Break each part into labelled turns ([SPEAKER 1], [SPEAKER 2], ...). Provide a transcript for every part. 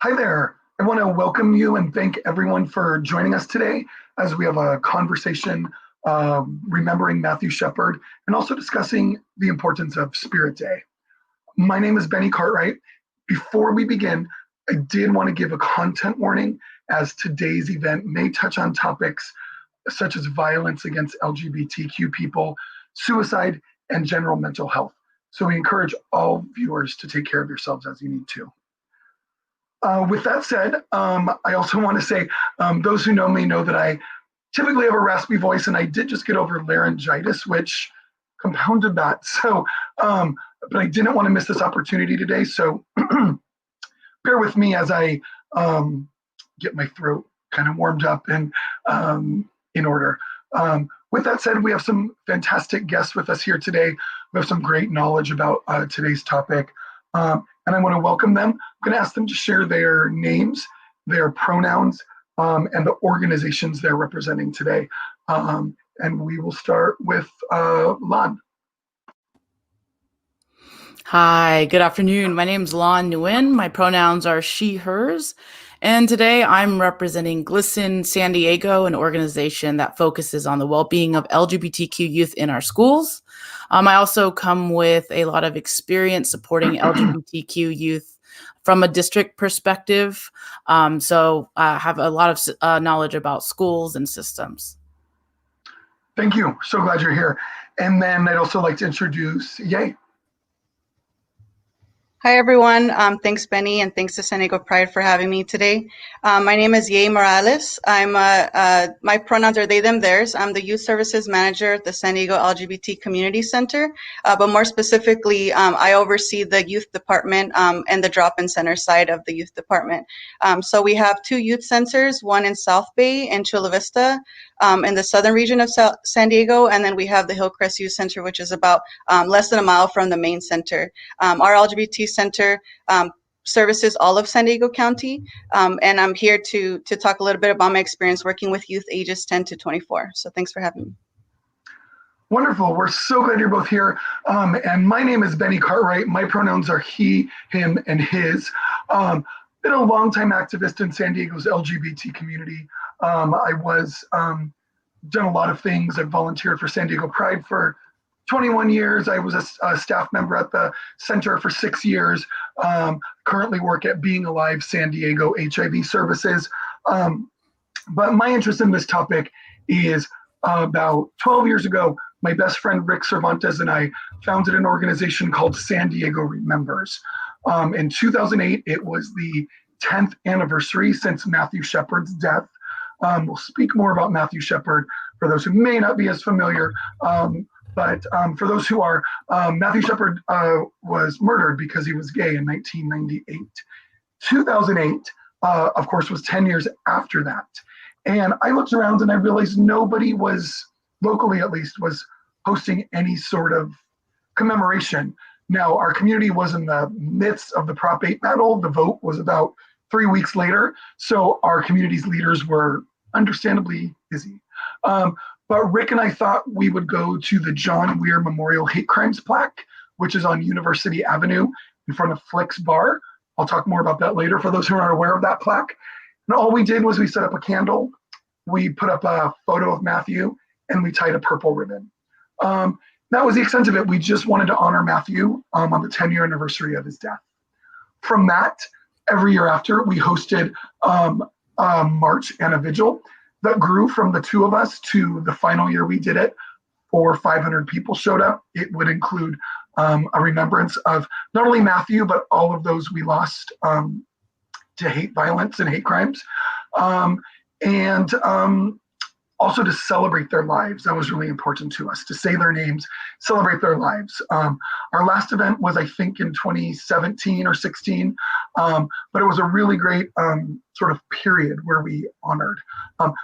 [SPEAKER 1] Hi there. I want to welcome you and thank everyone for joining us today as we have a conversation remembering Matthew Shepard and also discussing the importance of Spirit Day. My name is Benny Cartwright. Before we begin, I did want to give a content warning as today's event may touch on topics such as violence against LGBTQ people, suicide, and general mental health. So we encourage all viewers to take care of yourselves as you need to. With that said, I also want to say, those who know me know that I typically have a raspy voice, and I did just get over laryngitis, which compounded that. So, but I didn't want to miss this opportunity today. So bear with me as I get my throat kind of warmed up and in order. With that said, we have some fantastic guests with us here today. We have some great knowledge about today's topic. And I want to welcome them. I'm going to ask them to share their names, their pronouns, and the organizations they're representing today. And we will start with Lan.
[SPEAKER 2] Hi, good afternoon. My name is Lan Nguyen. My pronouns are she, hers. And today I'm representing GLSEN San Diego, an organization that focuses on the well-being of LGBTQ youth in our schools. I also come with a lot of experience supporting LGBTQ youth from a district perspective. So I have a lot of knowledge about schools and systems.
[SPEAKER 1] Thank you. So glad you're here. And then I'd also like to introduce Ye.
[SPEAKER 3] Hi, everyone. Thanks, Benny, and thanks to San Diego Pride for having me today. My name is Ye Morales. My pronouns are they, them, theirs. I'm the Youth Services Manager at the San Diego LGBT Community Center, but more specifically, I oversee the Youth Department and the Drop-In Center side of the Youth Department. So we have two youth centers, one in South Bay and Chula Vista, in the southern region of San Diego, and then we have the Hillcrest Youth Center, which is about less than a mile from the main center. Our LGBT Center services all of San Diego County, and I'm here to talk a little bit about my experience working with youth ages 10 to 24. So thanks for having me.
[SPEAKER 1] Wonderful. We're so glad you're both here. And my name is Benny Cartwright. My pronouns are he, him, and his. Been a longtime activist in San Diego's LGBT community. I was done a lot of things. I've volunteered for San Diego Pride for 21 years. I was a staff member at the center for 6 years. Currently work at Being Alive San Diego HIV Services. But my interest in this topic is about 12 years ago, my best friend Rick Cervantes and I founded an organization called San Diego Remembers. In 2008, it was the 10th anniversary since Matthew Shepard's death. We'll speak more about Matthew Shepard for those who may not be as familiar. But for those who are, Matthew Shepard was murdered because he was gay in 1998. 2008, of course, was 10 years after that. And I looked around and I realized nobody was, locally at least, was hosting any sort of commemoration. Now, our community was in the midst of the Prop 8 battle. The vote was about 3 weeks later. So our community's leaders were understandably busy. But Rick and I thought we would go to the John Weir Memorial Hate Crimes Plaque, which is on University Avenue in front of Flick's Bar. I'll talk more about that later for those who aren't aware of that plaque. And all we did was we set up a candle, we put up a photo of Matthew, and we tied a purple ribbon. That was the extent of it. We just wanted to honor Matthew on the 10-year anniversary of his death. From that, every year after, we hosted a march and a vigil that grew from the two of us to the final year we did it. 400 or 500 people showed up. It would include a remembrance of not only Matthew, but all of those we lost to hate violence and hate crimes. And also to celebrate their lives. That was really important to us, to say their names, celebrate their lives. Our last event was, I think, in 2017 or 16, but it was a really great sort of period where we honored.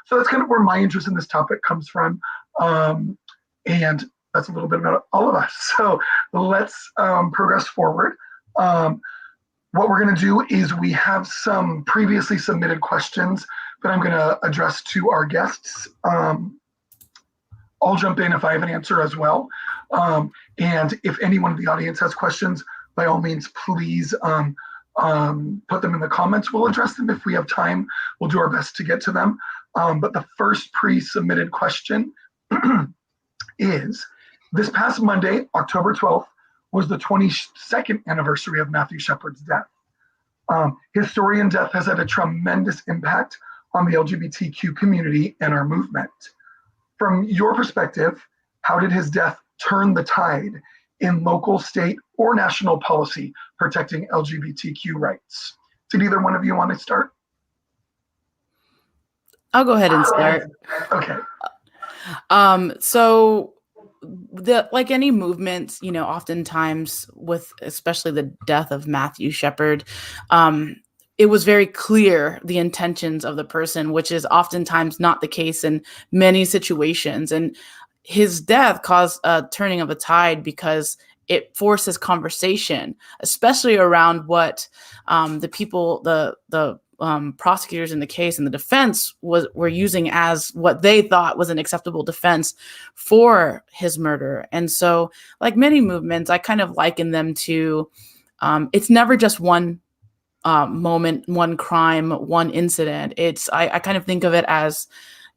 [SPEAKER 1] So that's kind of where my interest in this topic comes from. And that's a little bit about all of us. So let's progress forward. What we're going to do is we have some previously submitted questions that I'm going to address to our guests. I'll jump in if I have an answer as well. And if anyone in the audience has questions, by all means, please put them in the comments. We'll address them if we have time. We'll do our best to get to them. But the first pre-submitted question is, this past Monday, October 12th, was the 22nd anniversary of Matthew Shepard's death. His story and death has had a tremendous impact on the LGBTQ community and our movement. From your perspective, how did his death turn the tide in local, state, or national policy protecting LGBTQ rights? Did either one of you want to start?
[SPEAKER 2] I'll go ahead and start.
[SPEAKER 1] Okay.
[SPEAKER 2] So like any movement, oftentimes with especially the death of Matthew Shepard, it was very clear the intentions of the person, which is oftentimes not the case in many situations. And his death caused a turning of a tide because it forces conversation, especially around what the people, the prosecutors in the case and the defense were using as what they thought was an acceptable defense for his murder. And so, like many movements, I kind of liken them to, it's never just one moment, one crime, one incident. I kind of think of it as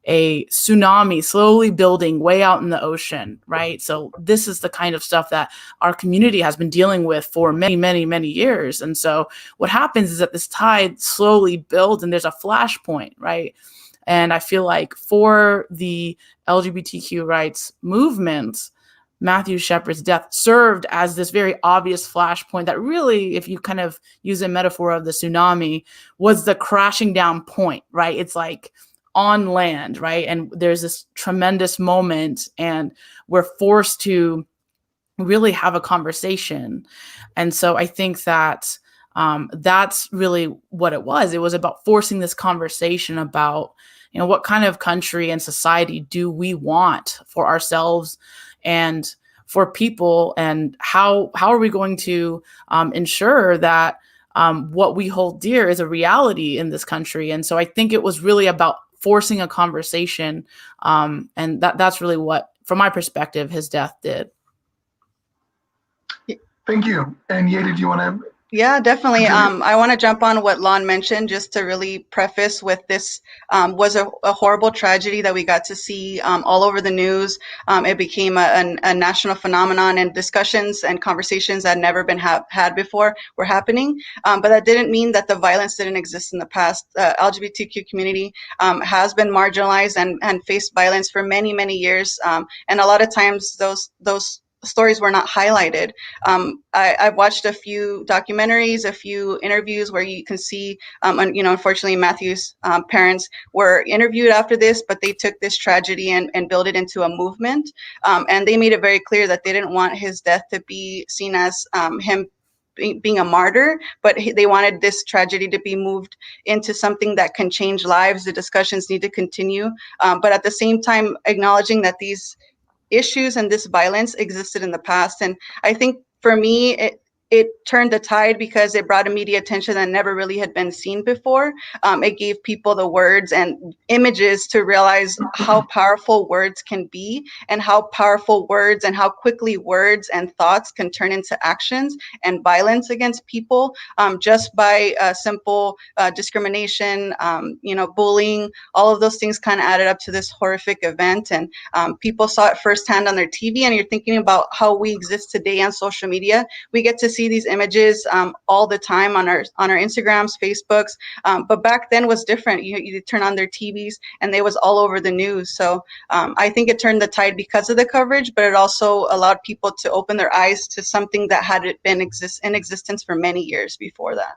[SPEAKER 2] a tsunami slowly building way out in the ocean, right? So this is the kind of stuff that our community has been dealing with for many, many, many years. And so what happens is that this tide slowly builds and there's a flashpoint, right? And I feel like for the LGBTQ rights movement, Matthew Shepard's death served as this very obvious flashpoint that really, if you kind of use a metaphor of the tsunami, was the crashing down point, right? It's like on land, right? And there's this tremendous moment and we're forced to really have a conversation. And so I think that that's really what it was. It was about forcing this conversation about, what kind of country and society do we want for ourselves and for people, and how are we going to ensure that what we hold dear is a reality in this country. And so I think it was really about forcing a conversation. And that's really what, from my perspective, his death did.
[SPEAKER 1] Thank you. And Ye, did you want to?
[SPEAKER 3] Yeah, definitely. I want to jump on what Lon mentioned just to really preface with this was a horrible tragedy that we got to see all over the news. It became a national phenomenon, and discussions and conversations that had never been had before were happening. But that didn't mean that the violence didn't exist in the past. The LGBTQ community has been marginalized and faced violence for many, many years. And a lot of times those stories were not highlighted. I've watched a few documentaries, a few interviews where you can see, unfortunately, Matthew's parents were interviewed after this, but they took this tragedy and built it into a movement. And they made it very clear that they didn't want his death to be seen as him being a martyr, but they wanted this tragedy to be moved into something that can change lives. The discussions need to continue, but at the same time, acknowledging that these issues and this violence existed in the past. And I think for me, it turned the tide because it brought immediate attention that never really had been seen before. It gave people the words and images to realize how powerful words can be, and how powerful words and how quickly words and thoughts can turn into actions and violence against people, just by simple discrimination, bullying. All of those things kind of added up to this horrific event. And people saw it firsthand on their TV. And you're thinking about how we exist today on social media. We get to see these images all the time on our Instagrams, Facebooks, but back then was different. You turn on their TVs and they was all over the news. So I think it turned the tide because of the coverage, but it also allowed people to open their eyes to something that had been in existence for many years before that.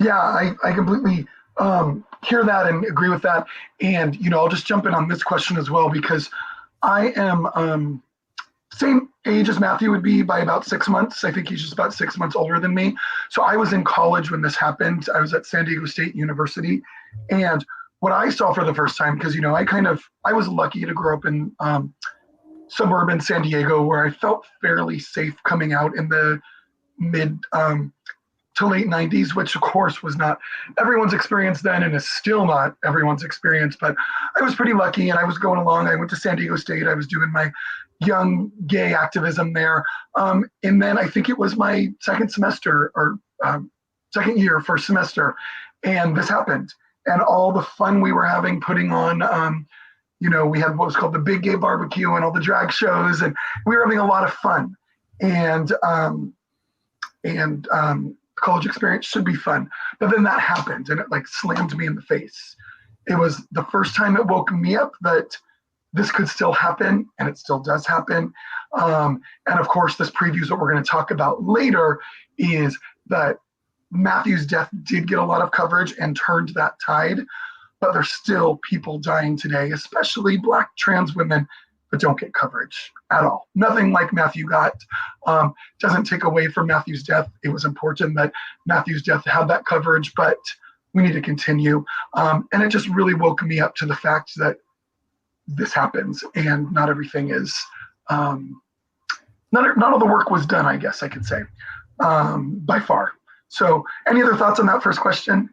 [SPEAKER 1] Yeah, I completely hear that and agree with that. And, I'll just jump in on this question as well, because I am same age as Matthew would be by about 6 months. I think he's just about 6 months older than me. So I was in college when this happened. I was at San Diego State University. And what I saw for the first time, because, I was lucky to grow up in suburban San Diego, where I felt fairly safe coming out in the mid to late 90s, which of course was not everyone's experience then and is still not everyone's experience. But I was pretty lucky and I was going along. I went to San Diego State. I was doing my young gay activism there. And then I think it was my second semester or second year, first semester, and this happened. And all the fun we were having putting on, we had what was called the Big Gay Barbecue and all the drag shows, and we were having a lot of fun. And college experience should be fun, but then that happened, and it like slammed me in the face. It was the first time it woke me up that this could still happen, and it still does happen. And of course, this previews what we're going to talk about later is that Matthew's death did get a lot of coverage and turned that tide, but there's still people dying today, especially Black trans women, that don't get coverage at all. Nothing like Matthew got. Doesn't take away from Matthew's death. It was important that Matthew's death had that coverage, but we need to continue. And it just really woke me up to the fact that this happens and not everything is, not all the work was done, I guess I could say, by far. So any other thoughts on that first question?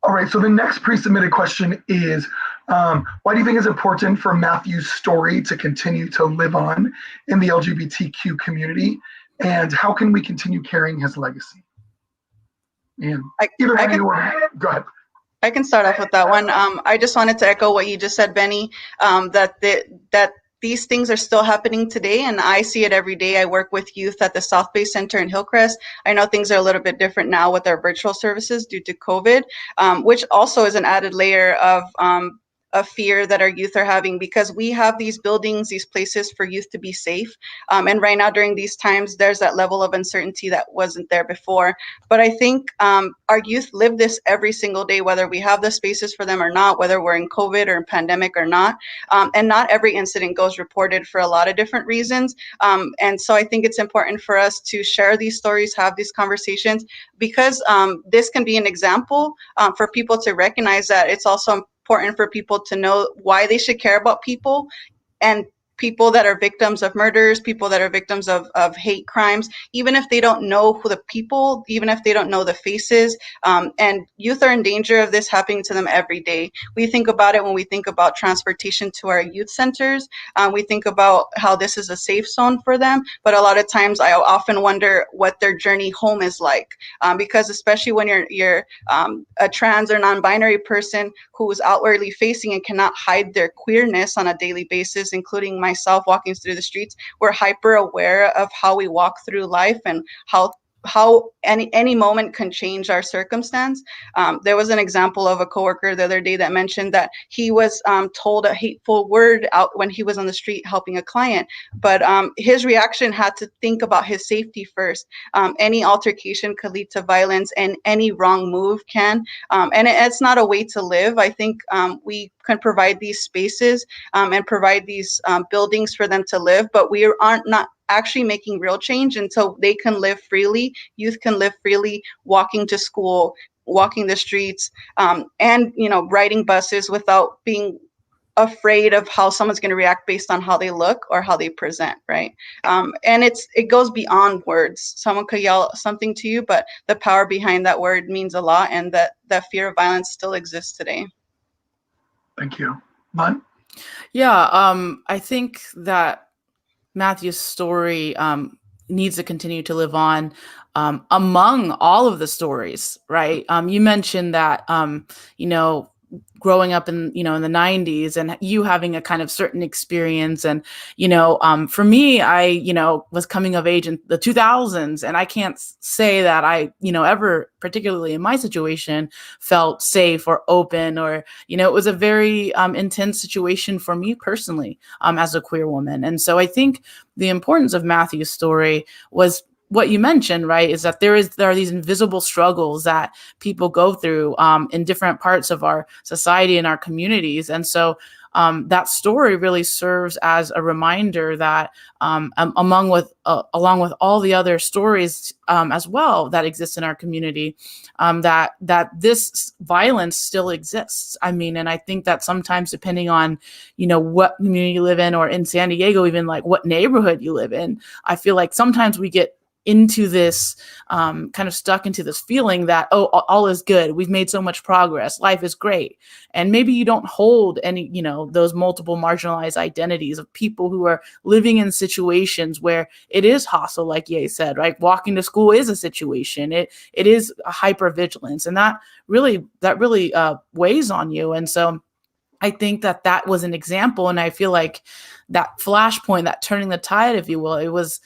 [SPEAKER 1] All right, so the next pre-submitted question is, why do you think it's important for Matthew's story to continue to live on in the LGBTQ community? And how can we continue carrying his legacy? And go ahead.
[SPEAKER 3] I can start off with that one. I just wanted to echo what you just said, Benny, that these things are still happening today, and I see it every day. I work with youth at the South Bay Center in Hillcrest. I know things are a little bit different now with our virtual services due to COVID, which also is an added layer of fear that our youth are having, because we have these buildings, these places for youth to be safe. And right now during these times, there's that level of uncertainty that wasn't there before. But I think our youth live this every single day, whether we have the spaces for them or not, whether we're in COVID or in pandemic or not. And not every incident goes reported for a lot of different reasons. And so I think it's important for us to share these stories, have these conversations, because this can be an example for people to recognize that it's also important for people to know why they should care about people, and people that are victims of murders, people that are victims of hate crimes, even if they don't know who the people, even if they don't know the faces, and youth are in danger of this happening to them every day. We think about it when we think about transportation to our youth centers. We think about how this is a safe zone for them, but a lot of times I often wonder what their journey home is like, because especially when you're a trans or non-binary person who is outwardly facing and cannot hide their queerness on a daily basis, including myself walking through the streets, we're hyper aware of how we walk through life and how any moment can change our circumstance. There was an example of a coworker the other day that mentioned that he was told a hateful word out when he was on the street helping a client, but his reaction had to think about his safety first. Any altercation could lead to violence, and any wrong move can. And it's not a way to live. I think we can provide these spaces and provide these buildings for them to live, but we aren't not actually making real change until they can live freely. Youth can live freely, walking to school, walking the streets, and riding buses without being afraid of how someone's going to react based on how they look or how they present, right? And it goes beyond words. Someone could yell something to you, but the power behind that word means a lot, and that fear of violence still exists today.
[SPEAKER 1] Thank you. Mon?
[SPEAKER 2] Yeah, I think that Matthew's story needs to continue to live on among all of the stories, right? You mentioned that, growing up in the 90s and you having a kind of certain experience. And, for me, I, was coming of age in the 2000s, and I can't say that I, ever, particularly in my situation, felt safe or open, or, it was a very intense situation for me personally as a queer woman. And so I think the importance of Matthew's story was what you mentioned, right, is that there are these invisible struggles that people go through in different parts of our society and our communities. And so that story really serves as a reminder that along with all the other stories as well that exist in our community, that this violence still exists. I mean, and I think that sometimes depending on, what community you live in, or in San Diego, even like what neighborhood you live in, I feel like sometimes we get into this kind of stuck into this feeling that, oh, all is good. We've made so much progress. Life is great. And maybe you don't hold any, those multiple marginalized identities of people who are living in situations where it is hostile, like Ye said, right? Walking to school is a situation. It is a hypervigilance, and that really weighs on you. And so I think that was an example. And I feel like that flashpoint, that turning the tide, if you will, it was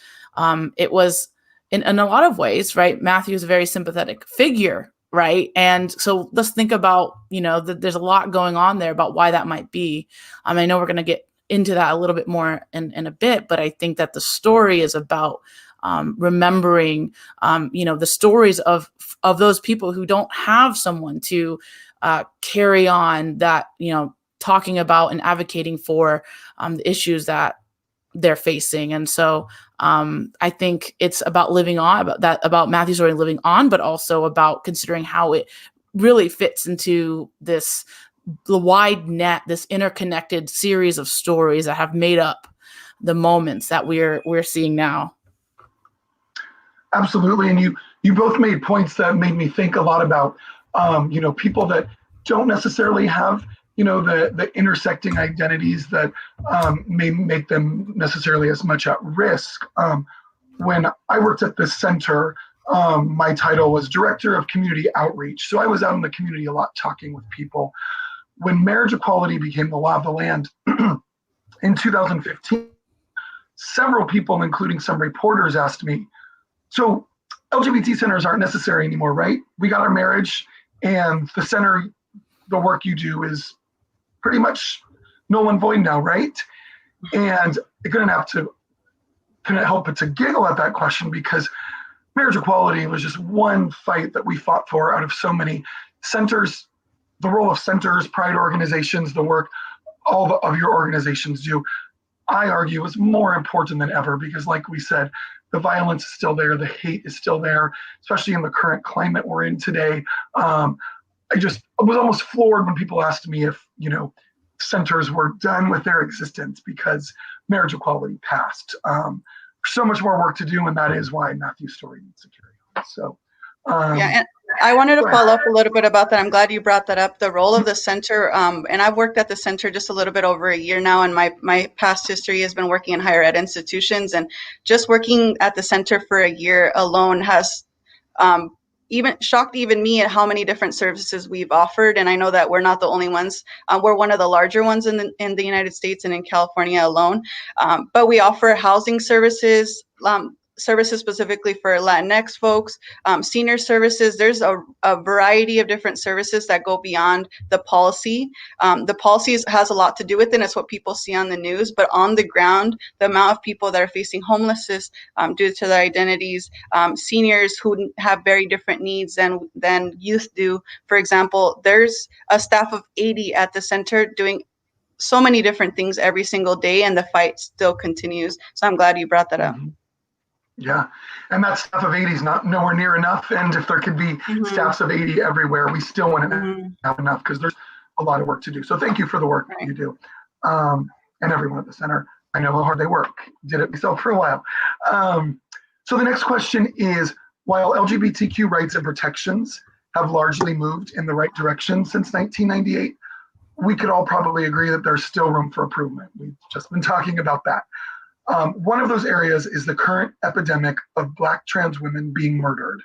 [SPEAKER 2] in a lot of ways, right? Matthew is a very sympathetic figure, right? And so let's think about, there's a lot going on there about why that might be. I know we're going to get into that a little bit more in a bit, but I think that the story is about remembering, the stories of those people who don't have someone to carry on that, talking about and advocating for the issues that they're facing. And so I think it's about living on, about Matthew's story living on, but also about considering how it really fits into the wide net, this interconnected series of stories that have made up the moments that we're seeing now.
[SPEAKER 1] Absolutely. And you both made points that made me think a lot about, people that don't necessarily have, the intersecting identities that may make them necessarily as much at risk. When I worked at this center, my title was Director of Community Outreach. So I was out in the community a lot talking with people. When marriage equality became the law of the land in 2015, several people, including some reporters, asked me, so LGBT centers aren't necessary anymore, right? We got our marriage, and the center, the work you do is pretty much null and void now, right? And I couldn't help but to giggle at that question, because marriage equality was just one fight that we fought for out of so many. Centers, the role of centers, pride organizations, the work all of your organizations do, I argue is more important than ever, because like we said, the violence is still there, the hate is still there, especially in the current climate we're in today. I was almost floored when people asked me if, centers were done with their existence because marriage equality passed. So much more work to do, and that is why Matthew's story needs to carry on. So,
[SPEAKER 3] and I wanted to follow up a little bit about that. I'm glad you brought that up, the role of the center. And I've worked at the center just a little bit over a year now, and my past history has been working in higher ed institutions. And just working at the center for a year alone has even shocked even me at how many different services we've offered. And I know that we're not the only ones. We're one of the larger ones in the United States and in California alone. But we offer housing services, services specifically for Latinx folks, senior services. There's a variety of different services that go beyond the policy. The policies has a lot to do with it. It's what people see on the news, but on the ground, the amount of people that are facing homelessness due to their identities, seniors who have very different needs than youth do. For example, there's a staff of 80 at the center doing so many different things every single day, and the fight still continues. So I'm glad you brought that up.
[SPEAKER 1] Yeah, and that staff of 80 is not nowhere near enough. And if there could be staffs of 80 everywhere, we still wouldn't have enough, because there's a lot of work to do. So thank you for the work you do. And everyone at the center, I know how hard they work. Did it myself for a while. So the next question is, while LGBTQ rights and protections have largely moved in the right direction since 1998, we could all probably agree that there's still room for improvement. We've just been talking about that. One of those areas is the current epidemic of Black trans women being murdered.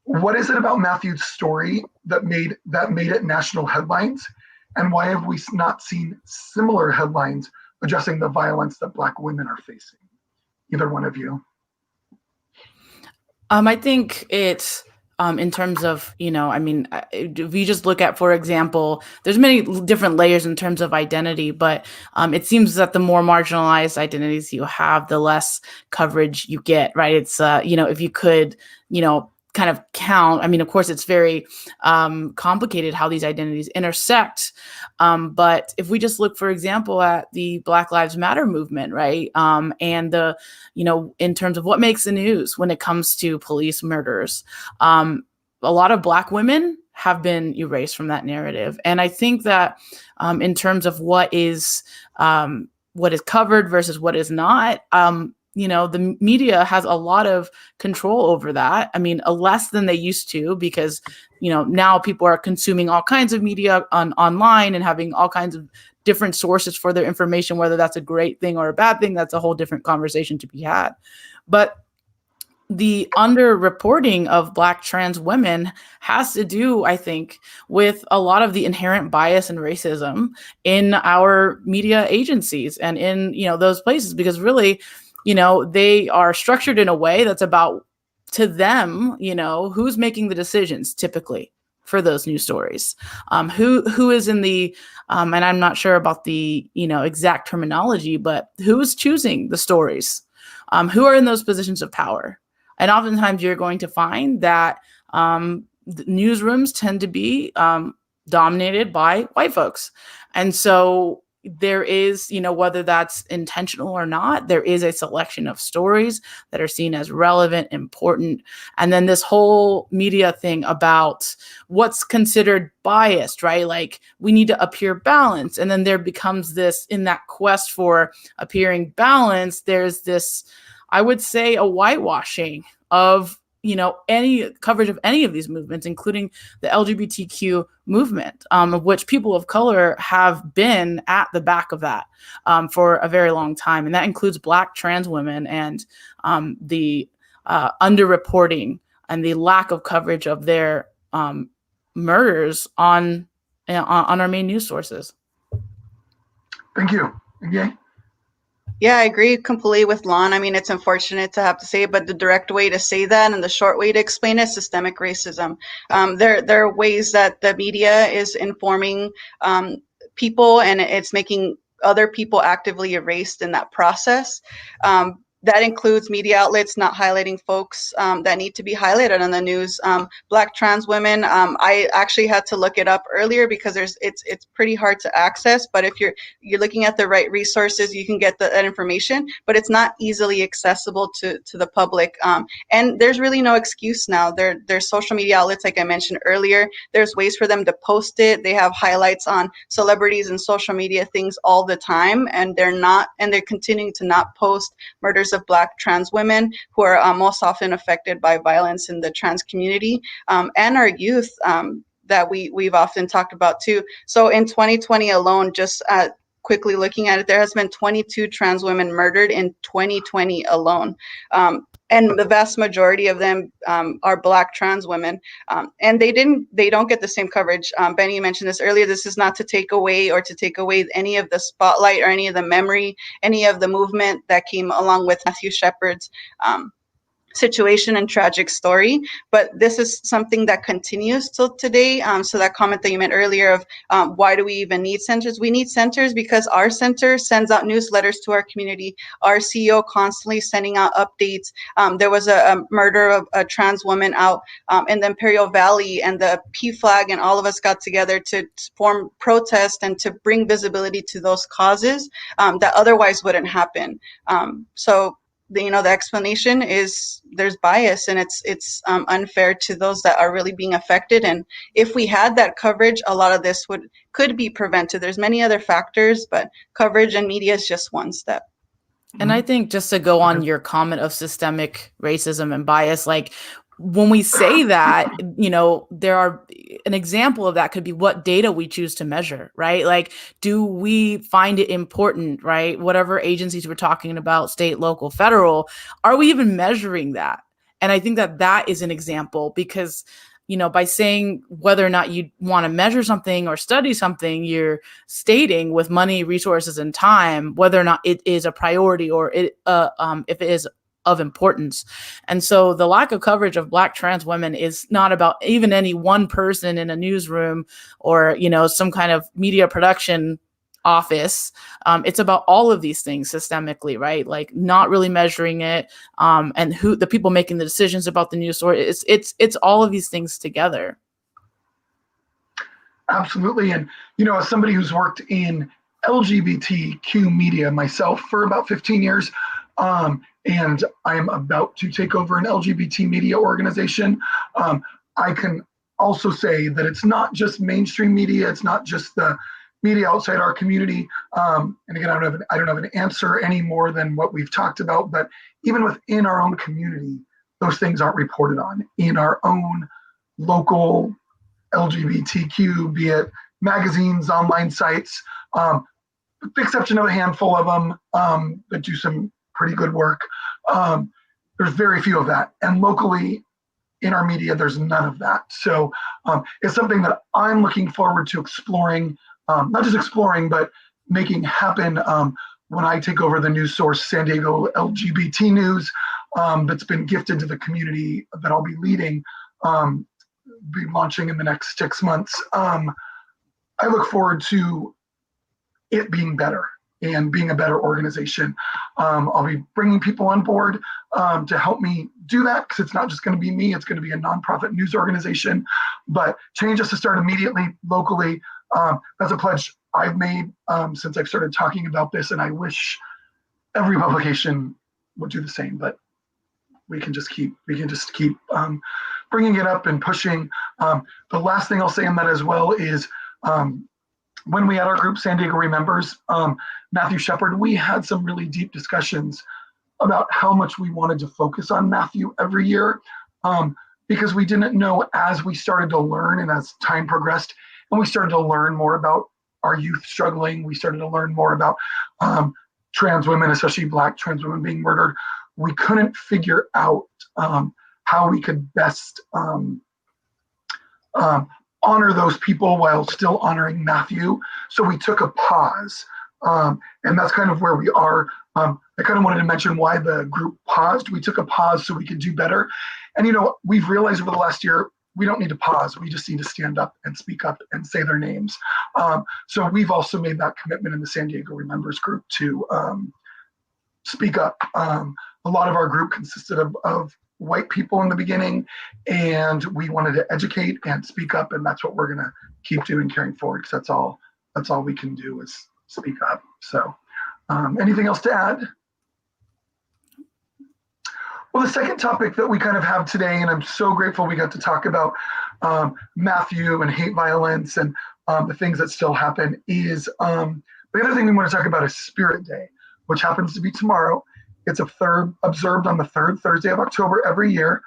[SPEAKER 1] What is it about Matthew's story that made it national headlines? And why have we not seen similar headlines addressing the violence that Black women are facing? Either one of you.
[SPEAKER 2] I think it's in terms of, if you just look at, for example, there's many different layers in terms of identity, but it seems that the more marginalized identities you have, the less coverage you get, right? It's, if you could, kind of count, of course, it's very complicated how these identities intersect. But if we just look, for example, at the Black Lives Matter movement, right? And the, in terms of what makes the news when it comes to police murders, a lot of Black women have been erased from that narrative. And I think that in terms of what is covered versus what is not, the media has a lot of control over that. I mean, less than they used to, because, now people are consuming all kinds of media online and having all kinds of different sources for their information. Whether that's a great thing or a bad thing, that's a whole different conversation to be had. But the underreporting of Black trans women has to do, I think, with a lot of the inherent bias and racism in our media agencies and in, those places, because really, they are structured in a way that's about, to them, who's making the decisions typically for those news stories, who is in the, and I'm not sure about the, exact terminology, but who's choosing the stories, who are in those positions of power. And oftentimes you're going to find that newsrooms tend to be dominated by white folks. And so there is, whether that's intentional or not, there is a selection of stories that are seen as relevant, important. And then this whole media thing about what's considered biased, right? Like, we need to appear balanced. And then there becomes this, in that quest for appearing balanced, there's this, I would say, a whitewashing of, any coverage of any of these movements, including the LGBTQ movement, of which people of color have been at the back of that for a very long time. And that includes Black trans women, and the underreporting and the lack of coverage of their murders on our main news sources.
[SPEAKER 1] Thank you. Okay.
[SPEAKER 3] Yeah, I agree completely with Lon. I mean, it's unfortunate to have to say it, but the direct way to say that and the short way to explain it is systemic racism. There are ways that the media is informing people, and it's making other people actively erased in that process. That includes media outlets not highlighting folks that need to be highlighted on the news. Black trans women, I actually had to look it up earlier because it's pretty hard to access. But if you're looking at the right resources, you can get that information. But it's not easily accessible to the public. And there's really no excuse now. There's social media outlets, like I mentioned earlier. There's ways for them to post it. They have highlights on celebrities and social media things all the time, and they're continuing to not post murders of Black trans women who are most often affected by violence in the trans community, and our youth that we've often talked about too. So in 2020 alone, just quickly looking at it, there has been 22 trans women murdered in 2020 alone. And the vast majority of them are Black trans women, and they don't get the same coverage. Benny mentioned this earlier. This is not to take away any of the spotlight or any of the memory, any of the movement that came along with Matthew Shepard's situation and tragic story, but this is something that continues till today. So that comment that you made earlier of why do we even need centers? We need centers because our center sends out newsletters to our community. Our CEO constantly sending out updates. There was a murder of a trans woman out in the Imperial Valley, and the Flag and all of us got together to form protest and to bring visibility to those causes that otherwise wouldn't happen. So the explanation is there's bias, and it's unfair to those that are really being affected. And if we had that coverage, a lot of this could be prevented. There's many other factors, but coverage and media is just one step.
[SPEAKER 2] And I think, just to go on your comment of systemic racism and bias, like, when we say that, there are an example of that could be what data we choose to measure, right? Like, do we find it important, right? Whatever agencies we're talking about, state, local, federal, are we even measuring that? And I think that is an example, because, by saying whether or not you want to measure something or study something, you're stating with money, resources, and time, whether or not it is a priority or if it is of importance. And so the lack of coverage of Black trans women is not about even any one person in a newsroom or, some kind of media production office. It's about all of these things systemically, right? Like, not really measuring it, and who the people making the decisions about the news story. It's all of these things together.
[SPEAKER 1] Absolutely. And, as somebody who's worked in LGBTQ media myself for about 15 years, and I am about to take over an LGBT media organization, I can also say that it's not just mainstream media. It's not just the, media outside our community. And again, I don't have an answer any more than what we've talked about, but even within our own community, those things aren't reported on in our own local LGBTQ, be it magazines, online sites, with the exception of a handful of them that do some pretty good work. There's very few of that. And locally in our media, there's none of that. So it's something that I'm looking forward to exploring, not just exploring, but making happen when I take over the news source, San Diego LGBT News, that's been gifted to the community that I'll be leading, be launching in the next 6 months. I look forward to it being better and being a better organization. I'll be bringing people on board to help me do that, because it's not just going to be me, it's going to be a nonprofit news organization. But change has to start immediately, locally. That's a pledge I've made since I've started talking about this, and I wish every publication would do the same, but we can just keep bringing it up and pushing. The last thing I'll say on that as well is, when we had our group, San Diego Remembers, Matthew Shepard, we had some really deep discussions about how much we wanted to focus on Matthew every year, because we didn't know, as we started to learn and as time progressed, and we started to learn more about our youth struggling, we started to learn more about trans women, especially Black trans women being murdered. We couldn't figure out how we could best honor those people while still honoring Matthew. So we took a pause, and that's kind of where we are. I kind of wanted to mention why the group paused. We took a pause so we could do better. And, we've realized over the last year, we don't need to pause. We just need to stand up and speak up and say their names. So we've also made that commitment in the San Diego Remembers group to speak up. A lot of our group consisted of white people in the beginning, and we wanted to educate and speak up, and that's what we're going to keep doing carrying forward, because that's all we can do is speak up. So anything else to add? Well, the second topic that we kind of have today, and I'm so grateful we got to talk about Matthew and hate violence and the things that still happen, is the other thing we want to talk about is Spirit Day, which happens to be tomorrow. It's observed on the third Thursday of October every year.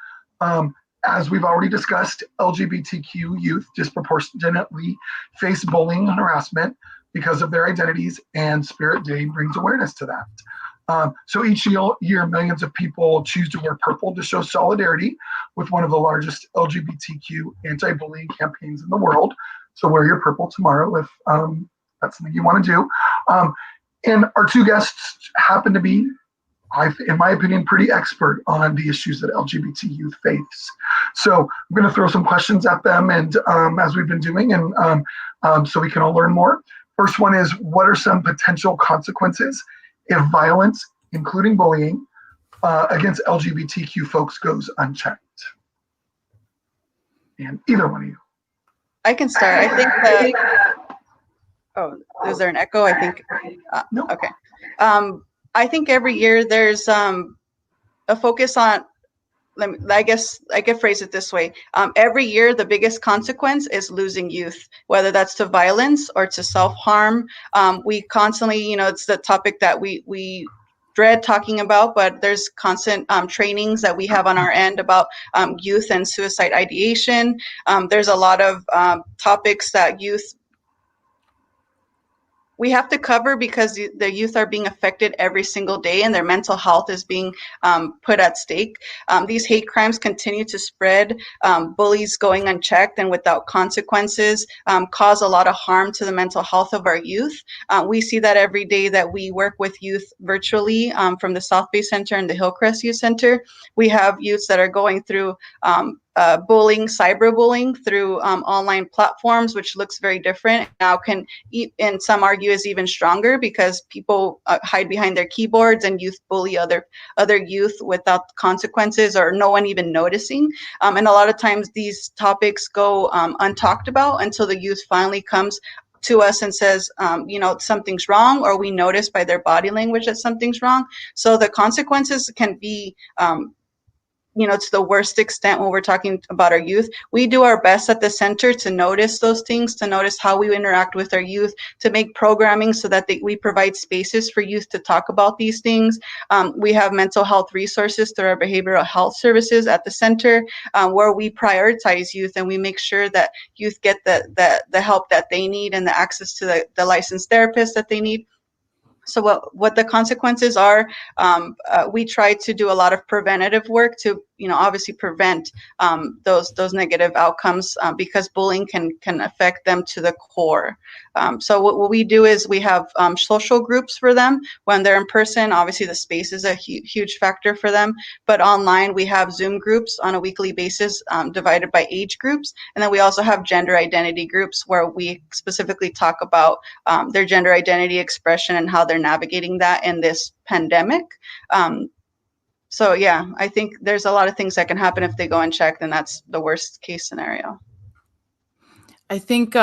[SPEAKER 1] As we've already discussed, LGBTQ youth disproportionately face bullying and harassment because of their identities, and Spirit Day brings awareness to that. So each year, millions of people choose to wear purple to show solidarity with one of the largest LGBTQ anti-bullying campaigns in the world. So wear your purple tomorrow if that's something you want to do. And our two guests happen to be, in my opinion, pretty expert on the issues that LGBT youth face. So I'm going to throw some questions at them, and as we've been doing, and so we can all learn more. First one is, what are some potential consequences if violence, including bullying, against LGBTQ folks goes unchecked? And either one of you.
[SPEAKER 3] I can start. I think that, is there an echo? I think,
[SPEAKER 1] No.
[SPEAKER 3] Okay. I think every year there's a focus on, I guess I could phrase it this way. Every year, the biggest consequence is losing youth, whether that's to violence or to self-harm. We constantly, it's the topic that we dread talking about, but there's constant trainings that we have on our end about youth and suicide ideation. There's a lot of topics that we have to cover, because the youth are being affected every single day, and their mental health is being put at stake. These hate crimes continue to spread. Bullies going unchecked and without consequences cause a lot of harm to the mental health of our youth. We see that every day that we work with youth virtually from the South Bay Center and the Hillcrest Youth Center. We have youths that are going through bullying, cyberbullying through online platforms, which looks very different. Now and some argue is even stronger, because people hide behind their keyboards and youth bully other youth without consequences or no one even noticing. And a lot of times these topics go untalked about until the youth finally comes to us and says, something's wrong, or we notice by their body language that something's wrong. So the consequences can be to the worst extent when we're talking about our youth. We do our best at the center to notice those things, to notice how we interact with our youth, to make programming so that we provide spaces for youth to talk about these things. We have mental health resources through our behavioral health services at the center, where we prioritize youth and we make sure that youth get the help that they need and the access to the licensed therapist that they need. So what the consequences are, we try to do a lot of preventative work to, obviously prevent those negative outcomes, because bullying can affect them to the core. So what we do is we have social groups for them when they're in person. Obviously, the space is a huge factor for them. But online, we have Zoom groups on a weekly basis, divided by age groups. And then we also have gender identity groups where we specifically talk about their gender identity expression and how they're navigating that in this pandemic. So yeah, I think there's a lot of things that can happen if they go unchecked, and that's the worst case scenario.
[SPEAKER 2] I think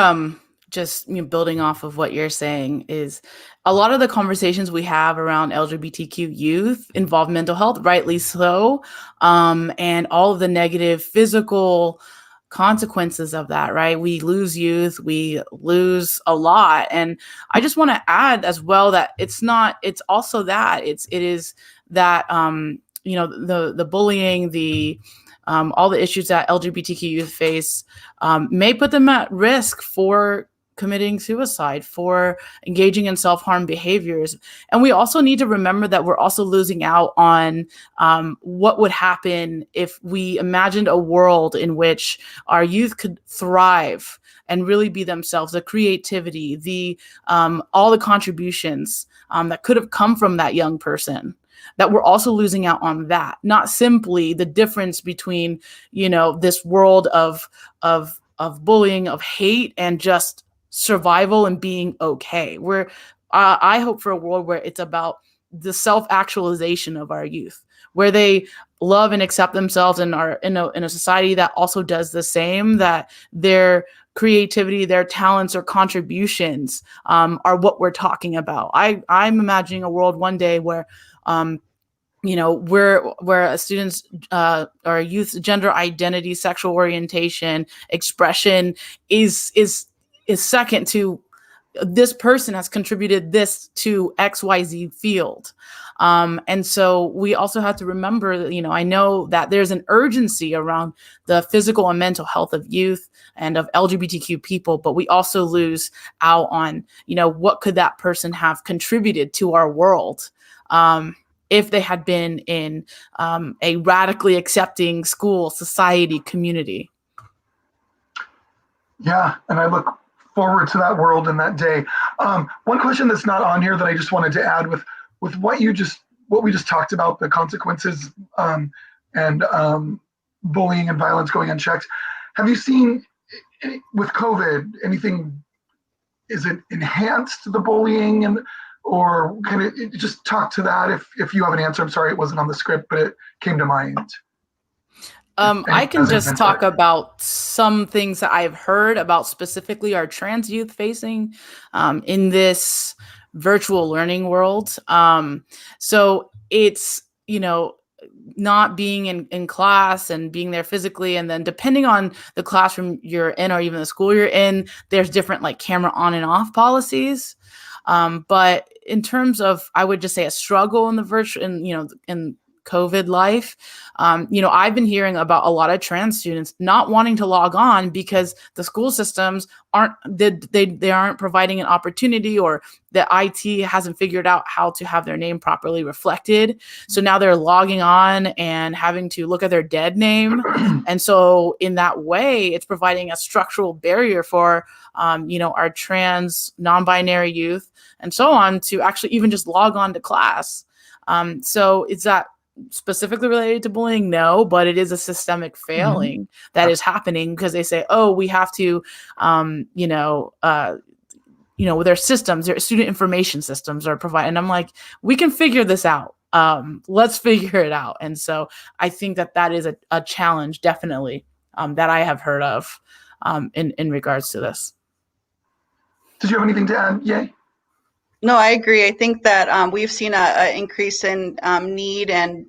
[SPEAKER 2] just building off of what you're saying is a lot of the conversations we have around LGBTQ youth involve mental health, rightly so, and all of the negative physical consequences of that, right? We lose youth, we lose a lot. And I just want to add as well that it is that, the bullying, all the issues that LGBTQ youth face may put them at risk for committing suicide, for engaging in self-harm behaviors. And we also need to remember that we're also losing out on what would happen if we imagined a world in which our youth could thrive and really be themselves, the creativity, all the contributions that could have come from that young person, that we're also losing out on that, not simply the difference between, this world of bullying, of hate, and just survival and being okay. I hope for a world where it's about the self-actualization of our youth, where they love and accept themselves and are in a society that also does the same, that their creativity, their talents or contributions are what we're talking about. I'm imagining a world one day where where a student's or youth's gender identity, sexual orientation, expression is second to this person has contributed this to XYZ field. And so we also have to remember that, I know that there's an urgency around the physical and mental health of youth and of LGBTQ people, but we also lose out on, what could that person have contributed to our world if they had been in a radically accepting school, society, community.
[SPEAKER 1] Yeah, and I look forward to that world and that day. One question that's not on here that I just wanted to add with what we just talked about, the consequences and bullying and violence going unchecked. Have you seen with COVID anything? Is it enhanced the bullying or kind of just talk to that if you have an answer? I'm sorry, it wasn't on the script, but it came to mind.
[SPEAKER 2] I can just talk about some things that I've heard about specifically our trans youth facing in this virtual learning world. So it's, not being in class and being there physically. And then depending on the classroom you're in or even the school you're in, there's different like camera on and off policies. But in terms of, I would just say a struggle in the virtual, in COVID life, I've been hearing about a lot of trans students not wanting to log on because the school systems they aren't providing an opportunity, or the IT hasn't figured out how to have their name properly reflected. So now they're logging on and having to look at their dead name. And so in that way, it's providing a structural barrier for, our trans, non-binary youth and so on to actually even just log on to class. So is that specifically related to bullying? No, but it is a systemic failing that is happening because they say, oh, we have to, with their systems, their student information systems are provided. And I'm like, we can figure this out. Let's figure it out. And so I think that is a challenge, definitely, that I have heard of in regards to this.
[SPEAKER 1] Did you have anything to add? Yay.
[SPEAKER 3] No, I agree. I think that we've seen an increase in need and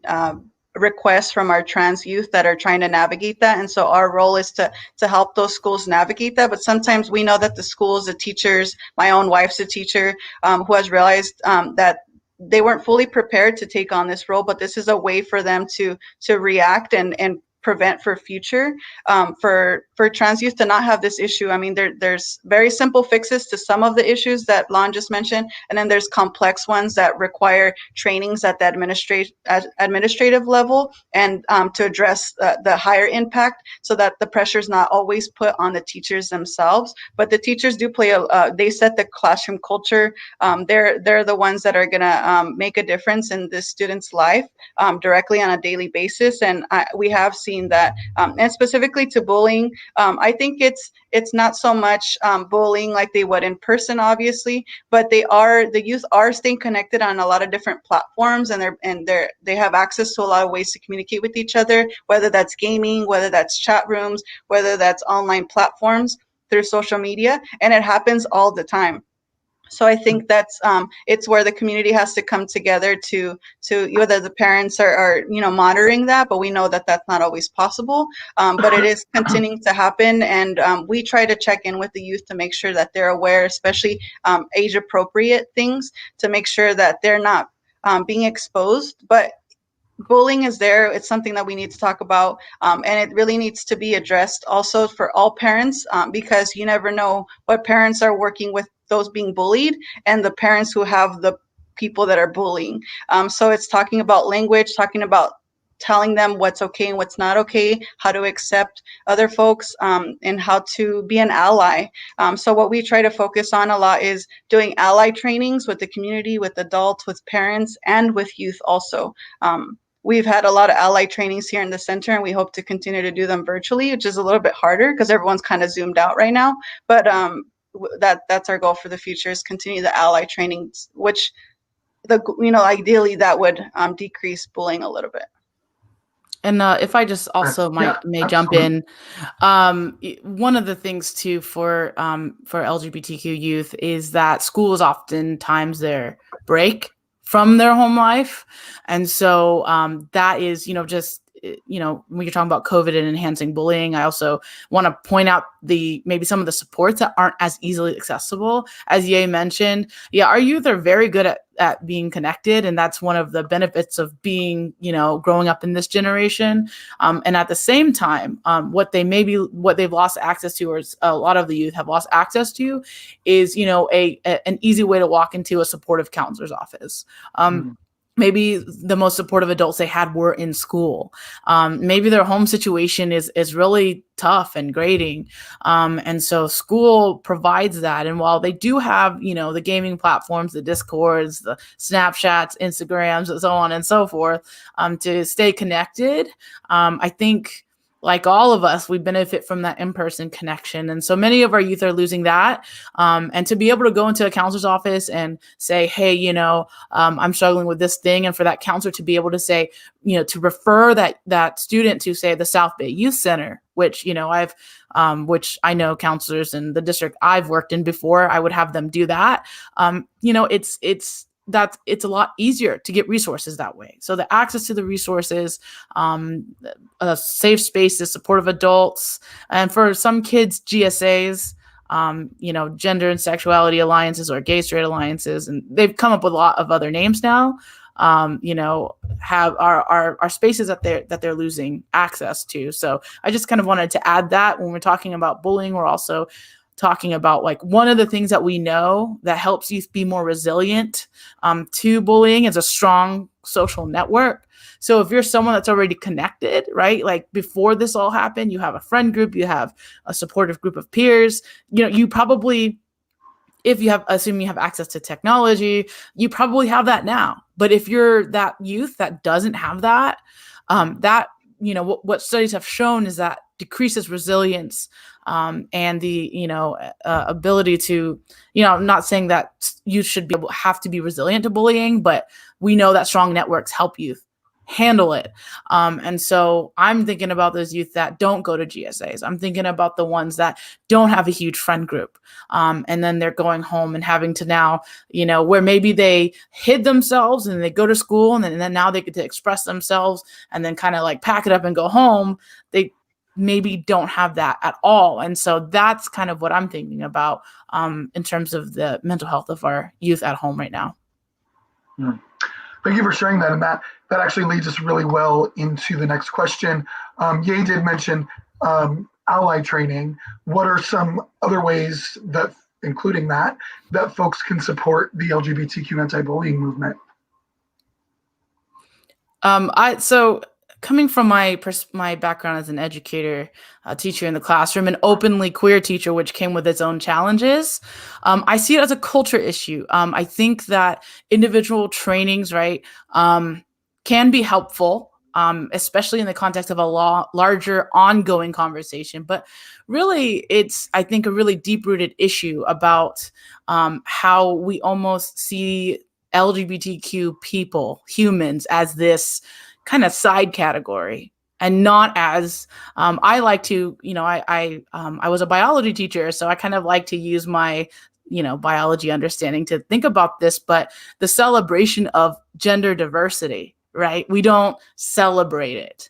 [SPEAKER 3] requests from our trans youth that are trying to navigate that. And so our role is to help those schools navigate that. But sometimes we know that the schools, the teachers, my own wife's a teacher, who has realized that they weren't fully prepared to take on this role, but this is a way for them to react and prevent for future, for trans youth to not have this issue. I mean, there's very simple fixes to some of the issues that Lon just mentioned, and then there's complex ones that require trainings at the administrative level, and to address the higher impact, so that the pressure is not always put on the teachers themselves. But the teachers do play they set the classroom culture. They're the ones that are gonna make a difference in the student's life directly on a daily basis. And we have seen that, and specifically to bullying, I think it's not so much bullying like they would in person, obviously, but the youth are staying connected on a lot of different platforms, and they have access to a lot of ways to communicate with each other, whether that's gaming, whether that's chat rooms, whether that's online platforms through social media, and it happens all the time. So I think that's it's where the community has to come together to whether the parents are monitoring that, but we know that that's not always possible. But it is continuing to happen, and we try to check in with the youth to make sure that they're aware, especially age appropriate things, to make sure that they're not being exposed. But bullying is there. It's something that we need to talk about, and it really needs to be addressed also for all parents, because you never know what parents are working with those being bullied and the parents who have the people that are bullying. So it's talking about language, talking about telling them what's okay and what's not okay, how to accept other folks, and how to be an ally. So what we try to focus on a lot is doing ally trainings with the community, with adults, with parents, and with youth also. We've had a lot of ally trainings here in the center, and we hope to continue to do them virtually, which is a little bit harder because everyone's kind of zoomed out right now. But that's our goal for the future, is continue the ally trainings, which ideally that would decrease bullying a little bit.
[SPEAKER 2] And if I just also may jump in, one of the things too for LGBTQ youth is that school is oftentimes their break from their home life, and so that is just when you're talking about COVID and enhancing bullying, I also want to point out maybe some of the supports that aren't as easily accessible. As Ye mentioned, our youth are very good at being connected, and that's one of the benefits of being, growing up in this generation. And at the same time, what they've lost access to, or a lot of the youth have lost access to, is an easy way to walk into a supportive counselor's office. Maybe the most supportive adults they had were in school. Maybe their home situation is really tough and grating. And so school provides that. And while they do have, the gaming platforms, the Discords, the Snapchats, Instagrams, and so on and so forth, to stay connected, I think, like all of us, we benefit from that in-person connection. And so many of our youth are losing that. And to be able to go into a counselor's office and say, hey, I'm struggling with this thing. And for that counselor to be able to say, to refer that student to, say, the South Bay Youth Center, which, which I know counselors in the district I've worked in before, I would have them do that. It's a lot easier to get resources that way. So the access to the resources, safe spaces, supportive adults, and for some kids, GSAs, gender and sexuality alliances or gay straight alliances, and they've come up with a lot of other names now. Have our spaces that they're losing access to. So I just kind of wanted to add that when we're talking about bullying, we're also talking about, like, one of the things that we know that helps youth be more resilient to bullying is a strong social network. So if you're someone that's already connected, right, like before this all happened, you have a friend group, you have a supportive group of peers, you probably, assuming you have access to technology, you probably have that now. But if you're that youth that doesn't have that, what studies have shown is that decreases resilience, and the ability to, I'm not saying that you should have to be resilient to bullying, but we know that strong networks help youth handle it. And so I'm thinking about those youth that don't go to GSAs. I'm thinking about the ones that don't have a huge friend group. And then they're going home and having to now, where maybe they hid themselves and they go to school and then now they get to express themselves and then kind of like pack it up and go home. They maybe don't have that at all. And so that's kind of what I'm thinking about in terms of the mental health of our youth at home right now.
[SPEAKER 1] Thank you for sharing that. And that actually leads us really well into the next question. Ye did mention ally training. What are some other ways that, including that folks can support the LGBTQ anti-bullying movement?
[SPEAKER 2] So coming from my background as an educator, a teacher in the classroom, an openly queer teacher, which came with its own challenges, I see it as a culture issue. I think that individual trainings, right, can be helpful, especially in the context of a larger ongoing conversation. But really, it's, I think, a really deep-rooted issue about how we almost see LGBTQ people, humans, as this kind of side category and not as I like to, I was a biology teacher, so I kind of like to use my, biology understanding to think about this, but the celebration of gender diversity, right? We don't celebrate it.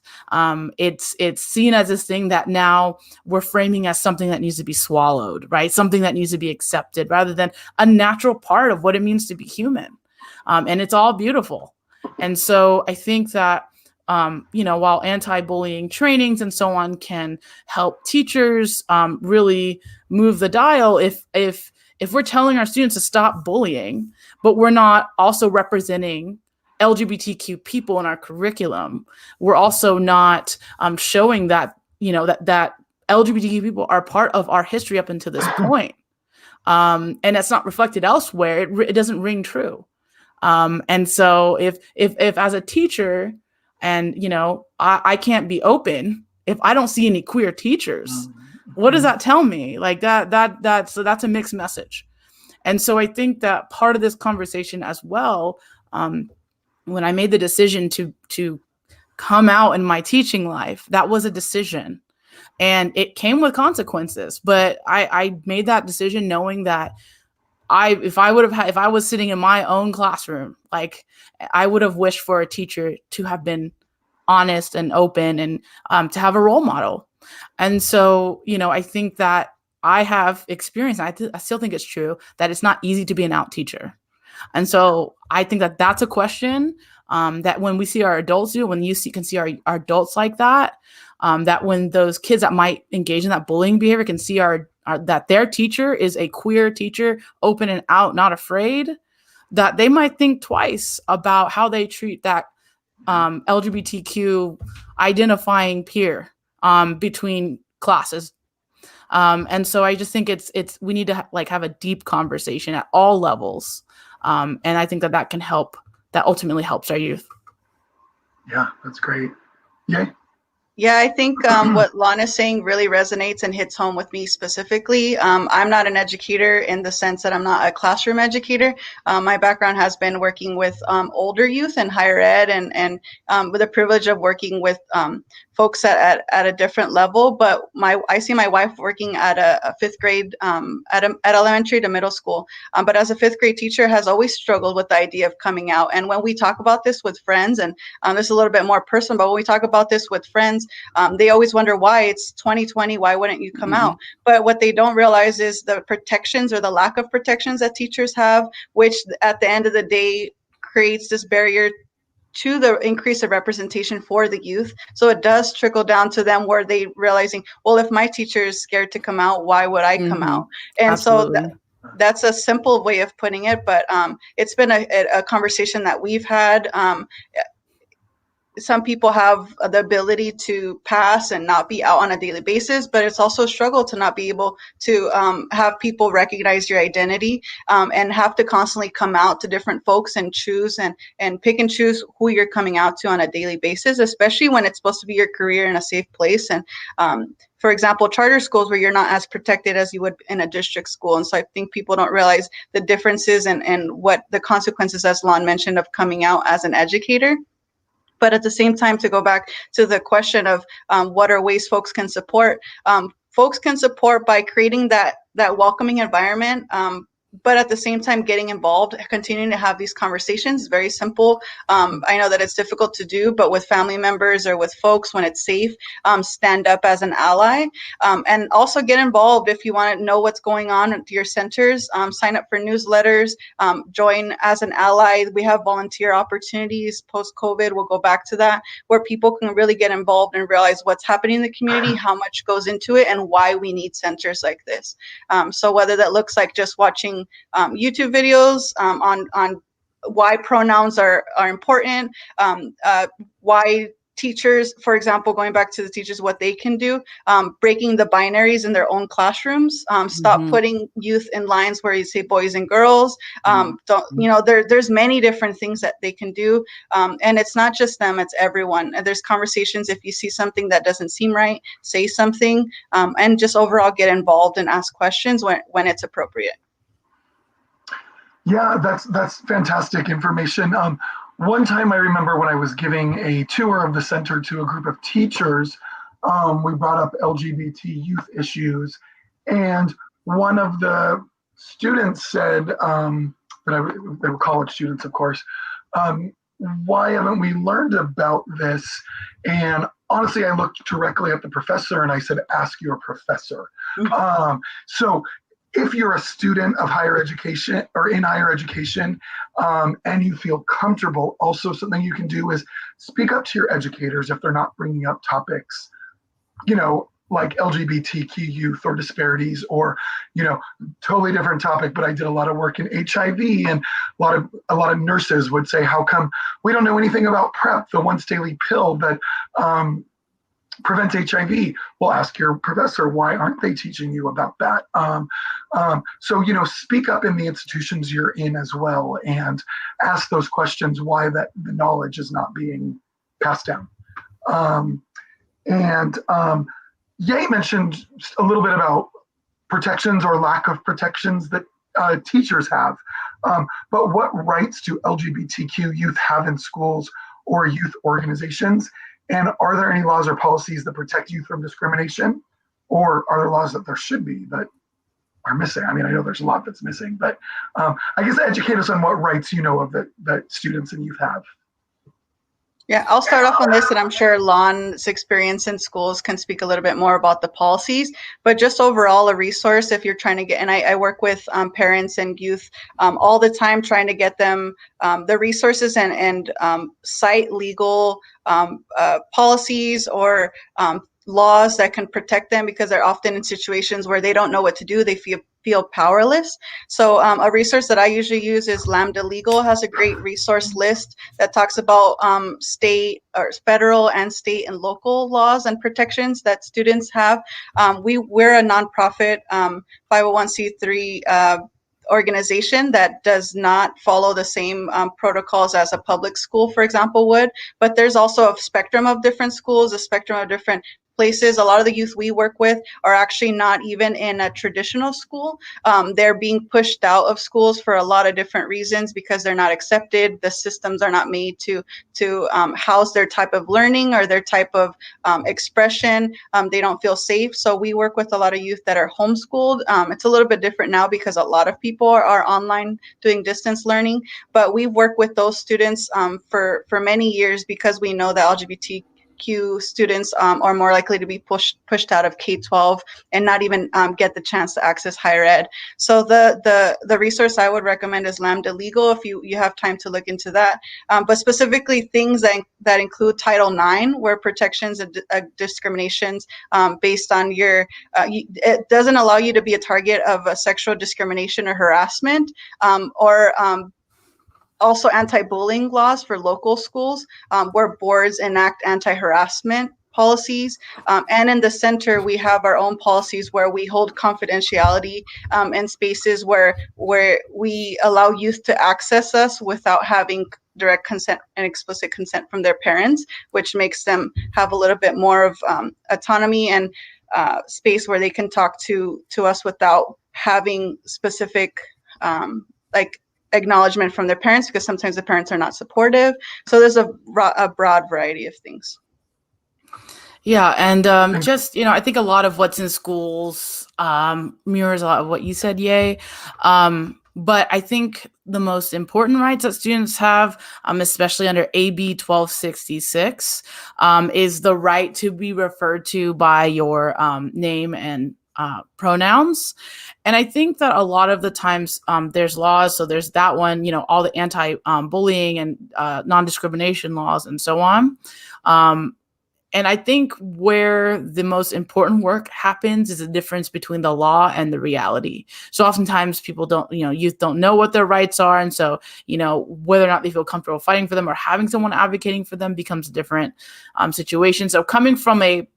[SPEAKER 2] It's seen as this thing that now we're framing as something that needs to be swallowed, right? Something that needs to be accepted rather than a natural part of what it means to be human. And it's all beautiful. And so I think that, while anti-bullying trainings and so on can help teachers really move the dial, if we're telling our students to stop bullying, but we're not also representing LGBTQ people in our curriculum, we're also not showing that, that LGBTQ people are part of our history up until this point. And that's not reflected elsewhere. It doesn't ring true. And so if as a teacher and, I can't be open if I don't see any queer teachers, what does that tell me? Like that's a mixed message. And so I think that part of this conversation as well, when I made the decision to come out in my teaching life, that was a decision and it came with consequences, but I made that decision knowing that if I was sitting in my own classroom, like I would have wished for a teacher to have been honest and open and to have a role model. And so, I think that I have experienced, I still think it's true, that it's not easy to be an out teacher. And so I think that that's a question that when we see our adults do, when you can see our adults like that, that when those kids that might engage in that bullying behavior can see that their teacher is a queer teacher, open and out, not afraid, that they might think twice about how they treat that LGBTQ identifying peer between classes. And so I just think we need to have a deep conversation at all levels. And I think that can help, that ultimately helps our youth.
[SPEAKER 1] Yeah, that's great. Yay.
[SPEAKER 3] Yeah, I think what Lana's saying really resonates and hits home with me specifically. I'm not an educator in the sense that I'm not a classroom educator. My background has been working with older youth in higher ed and with the privilege of working with folks at a different level. But I see my wife working at a fifth grade, at elementary to middle school. But as a fifth grade teacher, has always struggled with the idea of coming out. And when we talk about this with friends, and this is a little bit more personal, but when we talk about this with friends, they always wonder why it's 2020, why wouldn't you come out? But what they don't realize is the protections or the lack of protections that teachers have, which at the end of the day creates this barrier to the increase of representation for the youth. So it does trickle down to them where they realizing, well, if my teacher is scared to come out, why would I come out? And
[SPEAKER 2] Absolutely.
[SPEAKER 3] so that's a simple way of putting it, but it's been a conversation that we've had. Some people have the ability to pass and not be out on a daily basis, but it's also a struggle to not be able to have people recognize your identity and have to constantly come out to different folks and choose and pick and choose who you're coming out to on a daily basis, especially when it's supposed to be your career in a safe place. And for example, charter schools where you're not as protected as you would in a district school. And so I think people don't realize the differences and what the consequences, as Lon mentioned, of coming out as an educator. But at the same time, to go back to the question of what are ways folks can support, folks can support by creating that welcoming environment, but at the same time getting involved, continuing to have these conversations. Very simple. I know that it's difficult to do, but with family members or with folks, when it's safe, stand up as an ally, and also get involved if you want to know what's going on at your centers. Sign up for newsletters, join as an ally. We have volunteer opportunities post-COVID. We'll go back to that, where people can really get involved and realize what's happening in the community, how much goes into it, and why we need centers like this. So whether that looks like just watching YouTube videos on why pronouns are important, why teachers, for example, going back to the teachers, what they can do, breaking the binaries in their own classrooms, stop putting youth in lines where you say boys and girls. There's many different things that they can do, and it's not just them, it's everyone. And there's conversations. If you see something that doesn't seem right, say something, and just overall get involved and ask questions when it's appropriate.
[SPEAKER 1] Yeah, that's fantastic information. One time I remember when I was giving a tour of the center to a group of teachers, we brought up LGBT youth issues, and one of the students said, they were college students, of course, why haven't we learned about this? And honestly, I looked directly at the professor and I said, ask your professor. So if you're a student of higher education or in higher education, and you feel comfortable, also something you can do is speak up to your educators if they're not bringing up topics, like LGBTQ youth or disparities, or, totally different topic. But I did a lot of work in HIV, and a lot of nurses would say, how come we don't know anything about PrEP, the once daily pill that prevents HIV? Well, ask your professor, why aren't they teaching you about that? So, speak up in the institutions you're in as well, and ask those questions why the knowledge is not being passed down. Ye mentioned a little bit about protections or lack of protections that teachers have. But what rights do LGBTQ youth have in schools or youth organizations? And are there any laws or policies that protect youth from discrimination? Or are there laws that there should be that are missing? I mean, I know there's a lot that's missing, but I guess educate us on what rights you know of that students and youth have.
[SPEAKER 3] Yeah, I'll start off on this, and I'm sure Lon's experience in schools can speak a little bit more about the policies, but just overall a resource if you're trying to get, and I work with parents and youth all the time, trying to get them the resources and cite legal policies or laws that can protect them, because they're often in situations where they don't know what to do. They feel powerless. So a resource that I usually use is Lambda Legal has a great resource list that talks about state or federal and state and local laws and protections that students have. We're a nonprofit 501c3 organization that does not follow the same protocols as a public school, for example, would. But there's also a spectrum of different schools, a spectrum of different places. A lot of the youth we work with are actually not even in a traditional school. They're being pushed out of schools for a lot of different reasons, because they're not accepted. The systems are not made to house their type of learning or their type of expression. They don't feel safe. So we work with a lot of youth that are homeschooled. It's a little bit different now because a lot of people are online doing distance learning, but we work with those students for many years, because we know that LGBTQ students are more likely to be pushed out of K-12 and not even get the chance to access higher ed. So the resource I would recommend is Lambda Legal, if you have time to look into that. But specifically things that include Title IX, where protections of discriminations based on your, it doesn't allow you to be a target of a sexual discrimination or harassment, or also anti-bullying laws for local schools, where boards enact anti-harassment policies. And in the center, we have our own policies where we hold confidentiality in spaces where we allow youth to access us without having direct consent and explicit consent from their parents, which makes them have a little bit more of autonomy and space where they can talk to us without having specific acknowledgement from their parents, because sometimes the parents are not supportive. So there's a broad variety of things.
[SPEAKER 2] Yeah, and just, I think a lot of what's in schools mirrors a lot of what you said, Ye. But I think the most important rights that students have, especially under AB 1266, is the right to be referred to by your name and pronouns. And I think that a lot of the times there's laws, so there's that one, all the anti-bullying and non-discrimination laws and so on. And I think where the most important work happens is the difference between the law and the reality. So oftentimes people don't, youth don't know what their rights are. And so, whether or not they feel comfortable fighting for them or having someone advocating for them becomes a different situation. So coming from a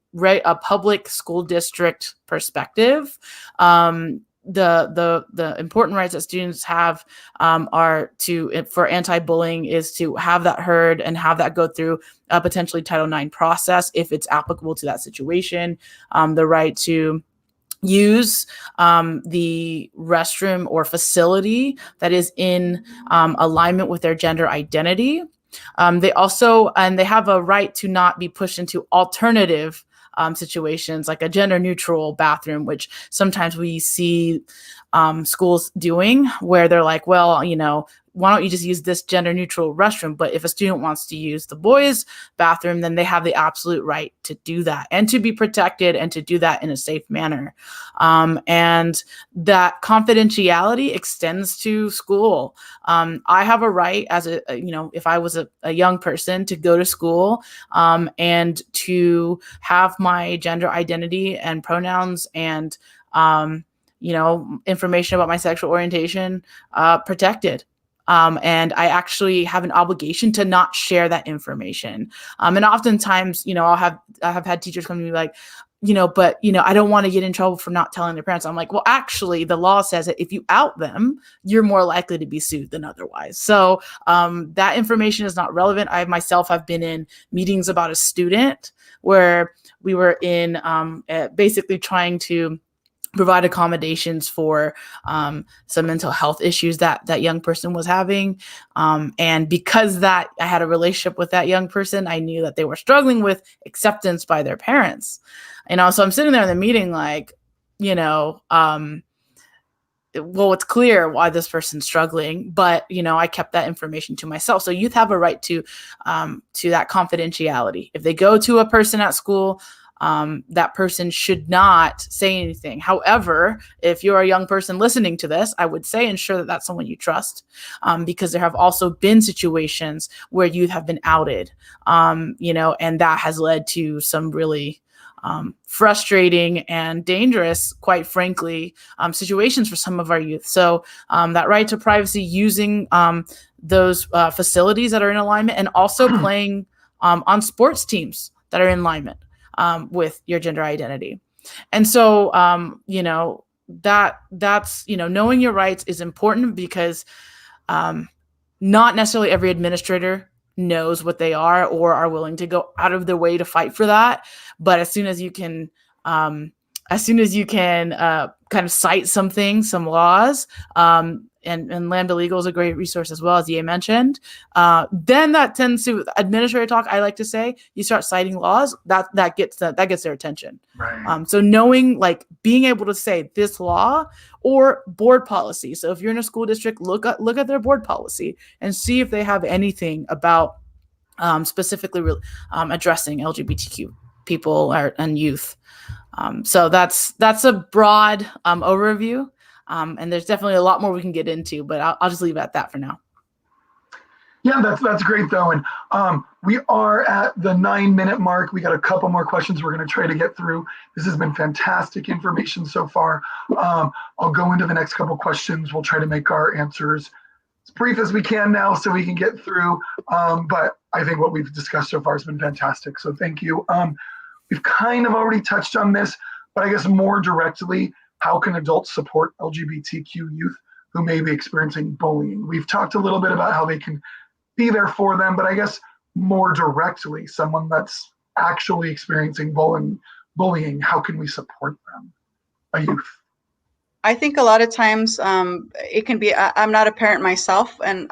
[SPEAKER 2] public school district perspective, the important rights that students have are for anti-bullying is to have that heard and have that go through a potentially Title IX process if it's applicable to that situation. The right to use the restroom or facility that is in alignment with their gender identity. They have a right to not be pushed into alternative situations like a gender neutral bathroom, which sometimes we see schools doing, where they're like, well, why don't you just use this gender neutral restroom? But if a student wants to use the boys' bathroom, then they have the absolute right to do that and to be protected and to do that in a safe manner. And that confidentiality extends to school. I have a right as if I was a young person to go to school and to have my gender identity and pronouns and information about my sexual orientation protected. And I actually have an obligation to not share that information. And oftentimes, I have had teachers come to me like, but I don't want to get in trouble for not telling their parents. I'm like, well, actually, the law says that if you out them, you're more likely to be sued than otherwise. So that information is not relevant. I myself have been in meetings about a student where we were in basically trying to provide accommodations for some mental health issues that young person was having. And because that I had a relationship with that young person, I knew that they were struggling with acceptance by their parents. So I'm sitting there in the meeting like, well, it's clear why this person's struggling, but, I kept that information to myself. So youth have a right to that confidentiality. If they go to a person at school, that person should not say anything. However, if you're a young person listening to this, I would say ensure that that's someone you trust, because there have also been situations where youth have been outed, and that has led to some really frustrating and dangerous, quite frankly, situations for some of our youth. So that right to privacy, using those facilities that are in alignment, and also playing on sports teams that are in alignment with your gender identity. And so, that's, knowing your rights is important, because not necessarily every administrator knows what they are or are willing to go out of their way to fight for that. But as soon as you can kind of cite some laws, and Lambda Legal is a great resource as well, as Ye mentioned, then that tends to administrative talk. I like to say, you start citing laws that gets their attention.
[SPEAKER 1] Right.
[SPEAKER 2] So knowing, like, being able to say this law or board policy. So if you're in a school district, look at their board policy and see if they have anything about specifically addressing LGBTQ people and youth. So that's a broad overview. And there's definitely a lot more we can get into, but I'll just leave it at that for now.
[SPEAKER 1] Yeah, that's great though. And we are at the 9-minute mark. We got a couple more questions we're going to try to get through. This has been fantastic information so far. I'll go into the next couple questions. We'll try to make our answers as brief as we can now so we can get through. But I think what we've discussed so far has been fantastic. So thank you. We've kind of already touched on this, but I guess more directly, how can adults support LGBTQ youth who may be experiencing bullying? We've talked a little bit about how they can be there for them, but I guess more directly, someone that's actually experiencing bullying, how can we support them? A youth.
[SPEAKER 3] I think a lot of times it can be, I'm not a parent myself, and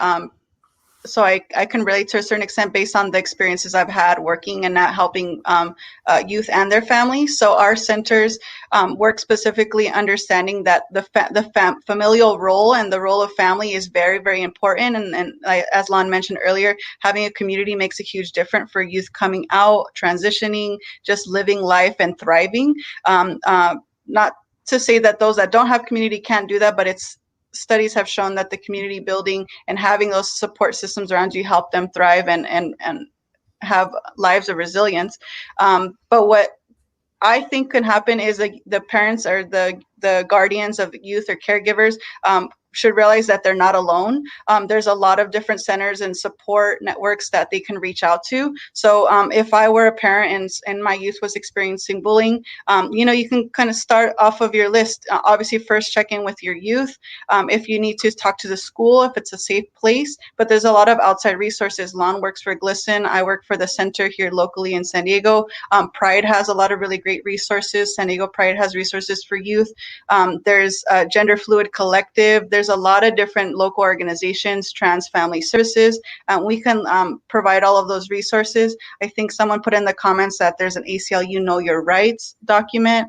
[SPEAKER 3] so I can relate to a certain extent based on the experiences I've had working and not helping youth and their families. So our centers work specifically understanding that the familial role and the role of family is very, very important. And as Lon mentioned earlier, having a community makes a huge difference for youth coming out, transitioning, just living life and thriving. Not to say that those that don't have community can't do that, but studies have shown that the community building and having those support systems around you help them thrive and have lives of resilience. But what I think can happen is the parents or the guardians of youth or caregivers should realize that they're not alone. There's a lot of different centers and support networks that they can reach out to. So if I were a parent and my youth was experiencing bullying, you can kind of start off of your list. Obviously, first check in with your youth. If you need to talk to the school, if it's a safe place, but there's a lot of outside resources. Lon works for GLSEN. I work for the center here locally in San Diego. Pride has a lot of really great resources. San Diego Pride has resources for youth. There's Gender Fluid Collective. There's a lot of different local organizations, Trans Family Services. We can provide all of those resources. I think someone put in the comments that there's an ACLU Know Your Rights document.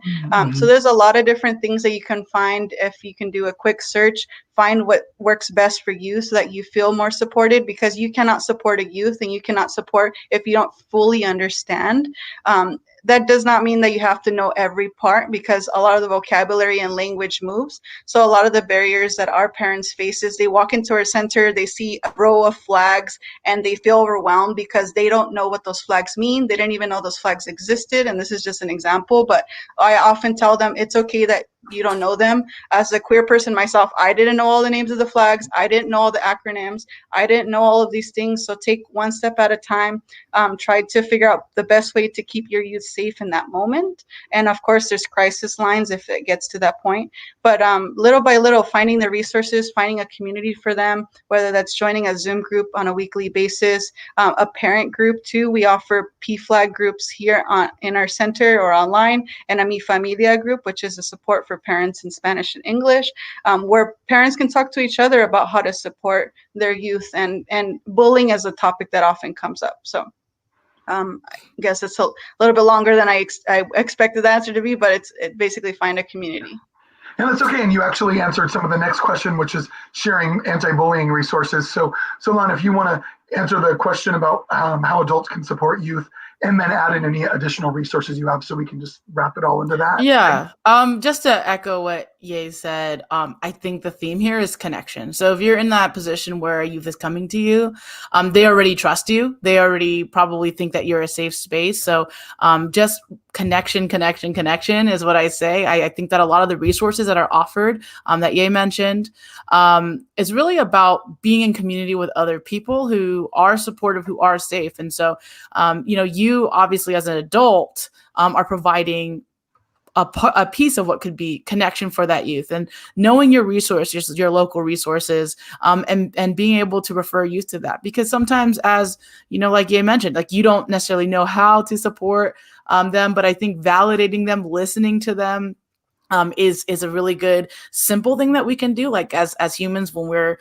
[SPEAKER 3] So there's a lot of different things that you can find if you can do a quick search, find what works best for you so that you feel more supported, because you cannot support a youth and you cannot support if you don't fully understand. That does not mean that you have to know every part, because a lot of the vocabulary and language moves. So a lot of the barriers that our parents face is they walk into our center, they see a row of flags, and they feel overwhelmed because they don't know what those flags mean. They didn't even know those flags existed. And this is just an example, but I often tell them it's okay that you don't know them. As a queer person myself, I didn't know all the names of the flags. I didn't know all the acronyms. I didn't know all of these things. So take one step at a time. Try to figure out the best way to keep your youth safe in that moment. And of course, there's crisis lines if it gets to that point. But little by little, finding the resources, finding a community for them, whether that's joining a Zoom group on a weekly basis, a parent group too. We offer PFLAG groups here in our center or online, and a Mi Familia group, which is a support for parents in Spanish and English, where parents can talk to each other about how to support their youth, and bullying is a topic that often comes up. So I guess it's a little bit longer than I expected the answer to be, but it's basically find a community.
[SPEAKER 1] And that's okay. And you actually answered some of the next question, which is sharing anti-bullying resources. So Lon, if you want to answer the question about how adults can support youth, and then add in any additional resources you have so we can just wrap it all into that.
[SPEAKER 2] Yeah. Just to echo what Ye said, I think the theme here is connection. So if you're in that position where a youth is coming to you, they already trust you. They already probably think that you're a safe space. So just connection is what I say. I think that a lot of the resources that are offered that Ye mentioned is really about being in community with other people who are supportive, who are safe. And so, you obviously as an adult are providing a piece of what could be connection for that youth, and knowing your resources, your local resources, and being able to refer youth to that. Because sometimes, as like Ye mentioned, like you don't necessarily know how to support them, but I think validating them, listening to them, is a really good simple thing that we can do. Like as humans, when we're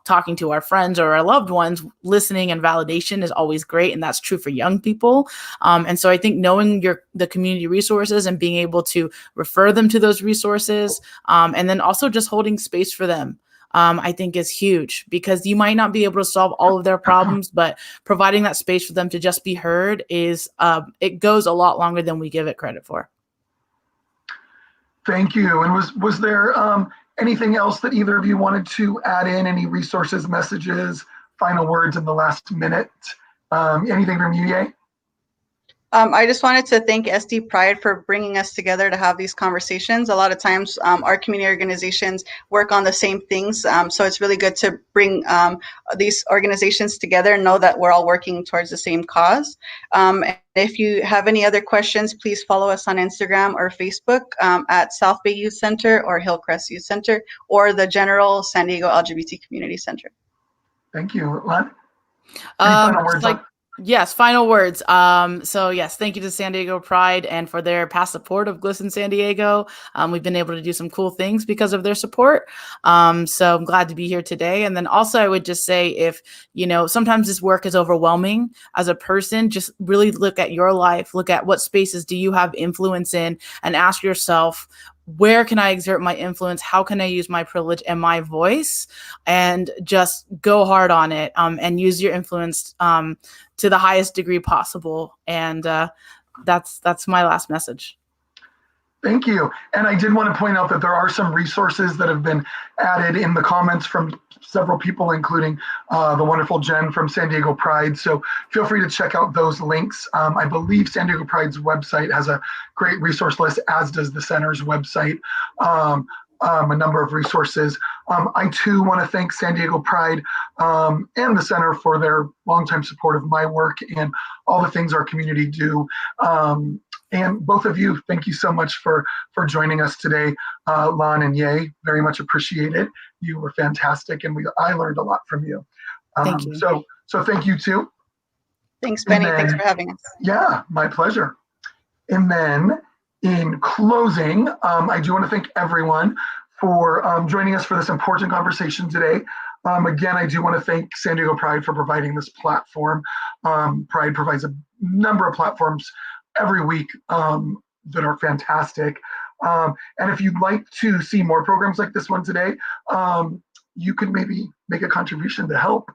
[SPEAKER 2] talking to our friends or our loved ones, listening and validation is always great, and that's true for young people. And so I think knowing the community resources and being able to refer them to those resources, and then also just holding space for them, I think is huge, because you might not be able to solve all of their problems, but providing that space for them to just be heard is it goes a lot longer than we give it credit for.
[SPEAKER 1] Thank you. And was there anything else that either of you wanted to add in? Any resources, messages, final words in the last minute? Anything from you, Ye?
[SPEAKER 3] I just wanted to thank SD Pride for bringing us together to have these conversations. A lot of times our community organizations work on the same things. So it's really good to bring these organizations together and know that we're all working towards the same cause. And if you have any other questions, please follow us on Instagram or Facebook at South Bay Youth Center or Hillcrest Youth Center, or the general San Diego LGBT Community Center.
[SPEAKER 1] Thank you. Lon? Any final words?
[SPEAKER 2] Yes, final words. So yes, thank you to San Diego Pride and for their past support of Glisten San Diego. We've been able to do some cool things because of their support. So I'm glad to be here today. And then also I would just say if, sometimes this work is overwhelming as a person, just really look at your life, look at what spaces do you have influence in, and ask yourself, where can I exert my influence? How can I use my privilege and my voice? And just go hard on it, and use your influence to the highest degree possible. And that's my last message.
[SPEAKER 1] Thank you. And I did want to point out that there are some resources that have been added in the comments from several people, including the wonderful Jen from San Diego Pride. So feel free to check out those links. I believe San Diego Pride's website has a great resource list, as does the center's website. A number of resources. I too want to thank San Diego Pride and the center for their longtime support of my work and all the things our community do. And both of you, thank you so much for joining us today, Lon and Ye. Very much appreciated. You were fantastic, and I learned a lot from you.
[SPEAKER 2] Thank you.
[SPEAKER 1] So thank you too.
[SPEAKER 3] Thanks, Benny. Thanks for having us.
[SPEAKER 1] Yeah, my pleasure. And then in closing, I do want to thank everyone for joining us for this important conversation today. Again, I do want to thank San Diego Pride for providing this platform. Pride provides a number of platforms every week that are fantastic. And if you'd like to see more programs like this one today, you could maybe make a contribution to help.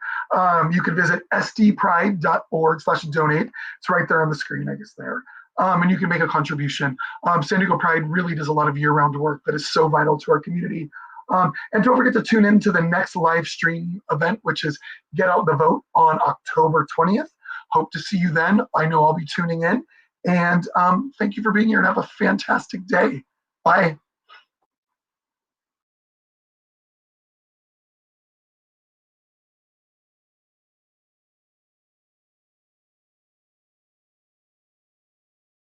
[SPEAKER 1] You could visit sdpride.org/donate. It's right there on the screen, I guess there. And you can make a contribution. San Diego Pride really does a lot of year-round work that is so vital to our community. And don't forget to tune in to the next live stream event, which is Get Out the Vote on October 20th. Hope to see you then. I know I'll be tuning in. And thank you for being here and have a fantastic day. Bye.